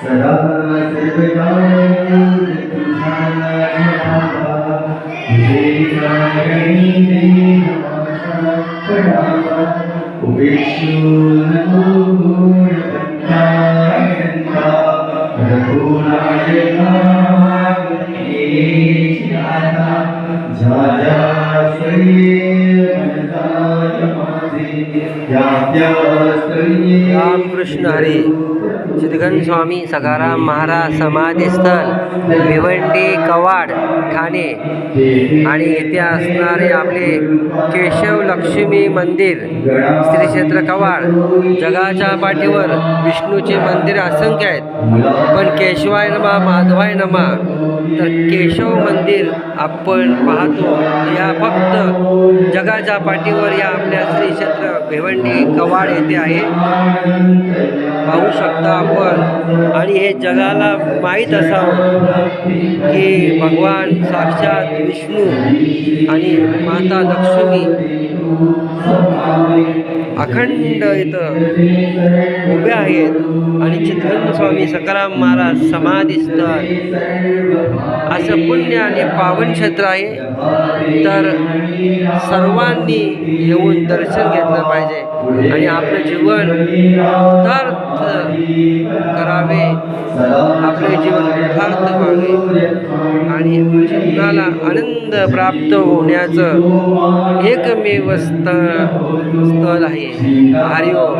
सदा रामकृष्ण हरी. सिद्धगंज स्वामी सखाराम महाराज समाधी स्थळ भिवंडी कवाड ठाणे. आणि येथे असणारे आपले केशव लक्ष्मी मंदिर श्री क्षेत्र कवाड. जगाच्या पाठीवर विष्णूचे मंदिर असंख्य आहेत, पण केशवाय नमा माधवाय नमा तर केशव मंदिर आपण पाहतो या फक्त जगाच्या पाठीवर या आपल्या श्री क्षेत्र भिवंडी कवाड येथे आहे. पाहू शकता आपण. आणि हे जगाला माहीत असावं की भगवान साक्षात विष्णू आणि माता लक्ष्मी अखंड इथं उभ्या आहेत. आणि सिद्धगंज स्वामी सखाराम महाराज समाधी स्थळ असं पुण्य आणि पावन क्षेत्र आहे. तर सर्वांनी येऊन दर्शन घेतलं पाहिजे आणि आपलं जीवन यथार्थ करावे, आपले जीवन यथार्थ व्हावे आणि जीवनाला आनंद प्राप्त होण्याचं एकमेव स्थळ आहे. हरिओम.